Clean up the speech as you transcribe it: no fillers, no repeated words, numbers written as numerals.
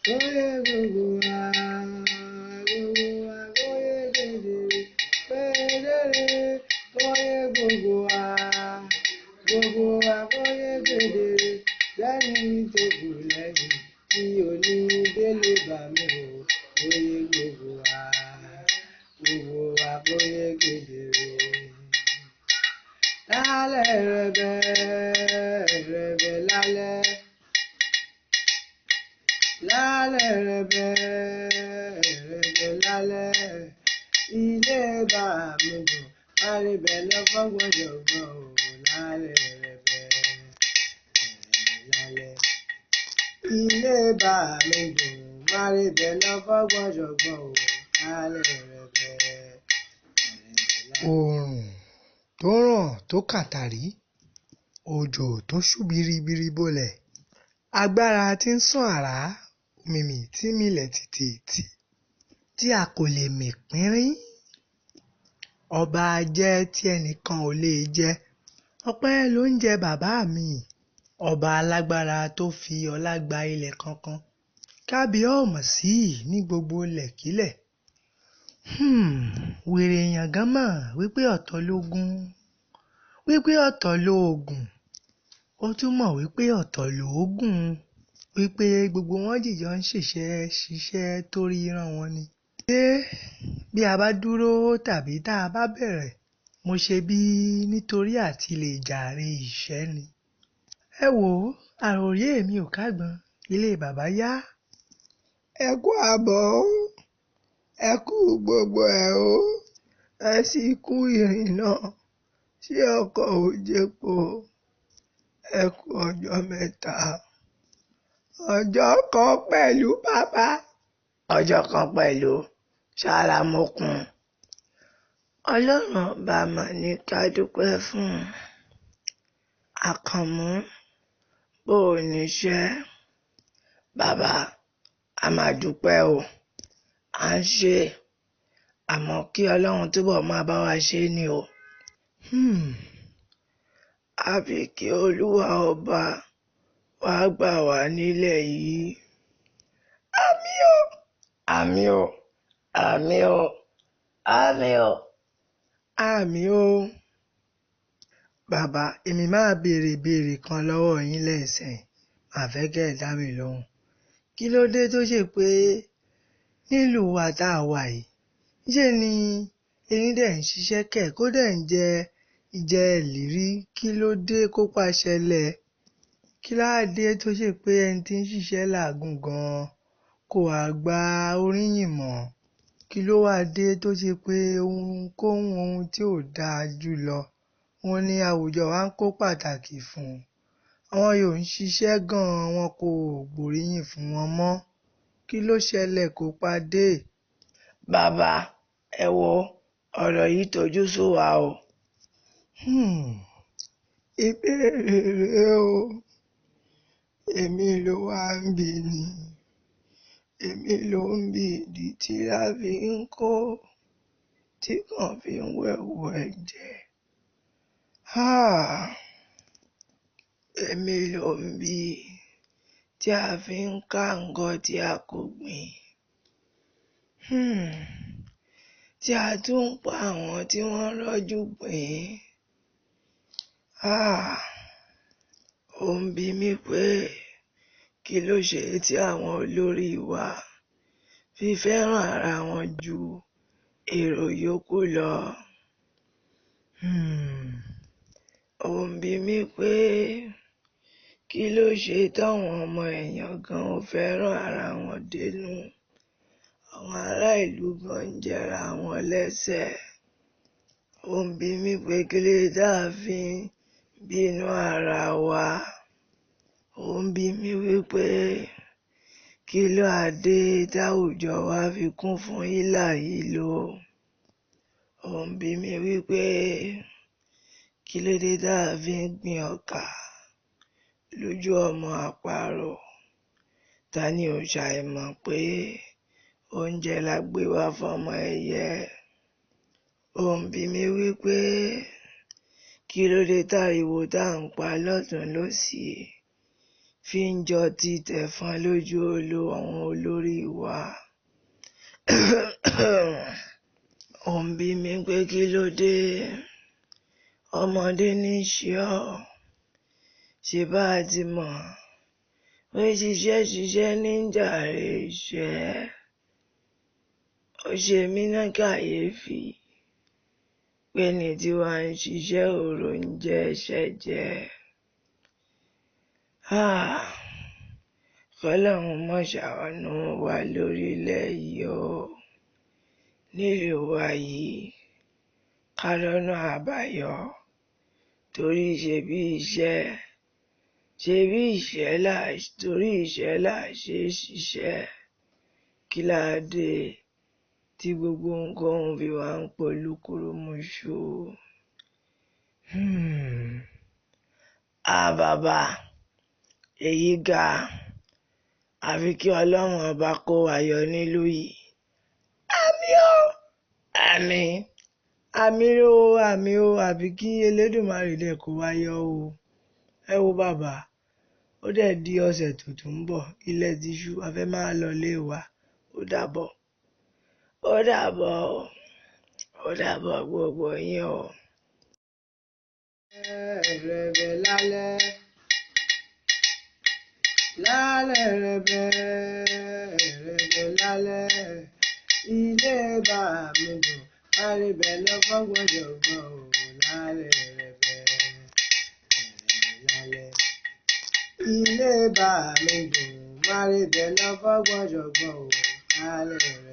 kóyè gbogbo wa kóyè kedere kedere kóyè gbogbo wa kóyè kedere lẹ́ni tó kù lẹ́yìn tí òní délé bá mi ò kóyè gbogbo wa kóyè kedere. Lálẹ́ ẹrẹbẹ ẹrẹbẹ lálẹ́ ẹrẹbẹ ẹrẹbẹ lálẹ́ ilé bá mi dùn àrẹbẹ lọ́fọ́gbọ́dọ̀gbọ́ ò lálẹ́ ẹrẹbẹ lálẹ́ ilé bá mi dùn àrẹbẹ lọ́fọ́gbọ́dọ̀gbọ́ ò lálẹ́ ẹrẹbẹ lálẹ́. Oòrùn tó ràn tó kàtàrí, òjò tó ṣú biribiri bolẹ̀, agbára tí ń sán àrá, òmìmì tí ń milẹ̀ tìtìtì tí a kò lè mì pínrín, ọba jẹ́ tí ẹnìkan ò lè jẹ. Ọpẹ́ ló ń jẹ bàbá mi, ọba alágbára tó fi ọlá gba ilẹ̀ kankan, kábíọ́mọ̀sí ní gbogbo lẹ̀kílẹ̀. Wèrè èèyàn gan mọ̀ wípé ọ̀tọ̀ lógún, wípé ọ̀tọ̀ lóògùn, ó tún mọ̀ wípé ọ̀tọ̀ lóògùn, wípé gbogbo wọn jìjọ ń ṣiṣẹ́ torí rán wọn ni. Ṣé bí a bá dúró tàbí tá a bá bẹ̀rẹ̀, mo ṣe bí nítorí àti lè jàre ìṣẹ́ ni. Ẹ wò ó, àròyé mi ò kágbọn, ilé bàbá yá. Ẹ kú àbọ̀ ó, ẹ kú gbogbo ẹ̀ ó, ẹ sì kú ìrìnnà sí ọkọ̀ òjèpo, ẹ kú ọjọ́ mẹ́ta. Ọjọ́ kan pẹ̀lú bàbá, ọjọ́ kan pẹ̀lú ṣàràmọ́kùn. Ọlọ́run bá mà ní ká dúpẹ́ fún Àkànmú bó o níṣẹ́. Bàbá, a máa dúpẹ́ o, à ń ṣe, àmọ́ kí Ọlọ́run túbọ̀ máa bá wa ṣe ni o. Àfi kí Olúwa ọba wá gbà wá nílẹ̀ yìí. Àmín o, àmín o, àmín o, àmín o, àmín o. Bàbá, èmi máa béèrè kan lọ́wọ́ yín lẹ́sẹ̀, màá fẹ́ kẹ́ ẹ dá mi lóhùn. Kí ló dé tó ṣe pé nílùú wa tá a wà yìí, ṣé ni erin dẹ̀ ń ṣiṣẹ́ kẹ̀ kó dẹ̀ ń jẹ ìjẹ ìlérí? Kí ló dé kó pàṣẹlẹ̀? Kí láàdé tó ṣe pé ẹni tí ń ṣiṣẹ́ làágùn gan-an kò wá gba oríyìn mọ́? Kí ló wá dé tó ṣe pé ohun tí ò dáa jù lọ wọn ní àwùjọ wa ń kó pàtàkì fún? Àwọn yóò ń ṣiṣẹ́ gan-an, wọn kò gbóríyìn fún wọn mọ́. Kí ló ṣẹlẹ̀ kó pàdé? Bàbá, ẹ wo ọ̀rọ̀ yìí tojú sú wa o. Ìbéèrè rèé o, èmi ló wá ń bi ni, èmi ló ń bi ìdí tí a fi ń kó, tí kàn fi ń wẹ̀wù ẹ̀jẹ̀. Èmi ló ń bi tí a fi ń ká nǹkan tí a kò gbìn, tí a tún ń pa àwọn tí wọ́n rọ́jú gbìn. Ó ń bi mí pé kí ló ṣe tí àwọn olórí wa fi fẹ́ràn ara wọn ju èrò yòókù lọ. Ó ń bi mí pé kí ló ṣe táwọn ọmọ èèyàn gan ò fẹ́ràn ara wọn dénú. Àwọn ará ìlú gan ń jẹra wọn lẹ́sẹ̀. Ó ń bi mí pé kí ló dé tá a fi ń bínú ara wa. Ó ń bi mí wípé kí ló dé táwùjọ wa fi kún fún hílàhílo. Ó ń bi mí wípé kí ló dé tá a fi ń gbin ọkà lójú ọmọ àparò. Ta ni ò ṣàìmọ̀ pé oúnjẹ la gbé wá fọmọ ẹyẹ. Ó ń bi mí wípé kí ló dé táriwo tá à ń pa lọ́tùn lósì fi ń jọ ti tẹ̀fọn lójú àwọn olórí wa. Ó ń bi mí pé kí ló dé, ọmọdé ní í ṣe ọ́, ṣe bá a ti mọ̀ pé ṣiṣẹ́ ní jàre iṣẹ́. Ó ṣe mí ní kàyéfì pé ní tí wàá ń ṣiṣẹ́ òrò ń jẹ́ ẹ̀ṣẹ̀ jẹ́. Kọ́lọ́run mọ̀ ṣàánú wa lórílẹ̀ yìí o, nílùú wa yìí, ká rọ́nà àbáyọ, torí ṣebí iṣẹ́ là ṣe ṣiṣẹ́. Kí la dé tí gbogbo nǹkan fi wá ń polúkúrúmuṣu? Bàbá, èyí ga, àfi kí Ọlọ́run ọba kó wa yọ nílùú yìí. Àmín o, àmín, àmín o, àbí kí Elédùmarè dẹ̀ kó wa yọ o. Ẹ wo bàbá, ó dẹ̀ di ọ̀sẹ̀ tó tún ń bọ̀, ilẹ̀ ti ṣú, a fẹ́ máa lọ lé wa. Ó dàbọ̀ gbogbo yín o. Ẹrẹbẹ lálẹ́ ẹrẹbẹ lálẹ́, ilé bá mi dùn, àrẹbẹ lọ fọ́gbọ́njọ̀gbọ́n o. Lálẹ́ ẹrẹbẹ lálẹ́, ilé bá mi dùn, àrẹbẹ lọ fọ́gbọ́njọ̀gbọ́n o. Lálẹ́ ẹrẹbẹ.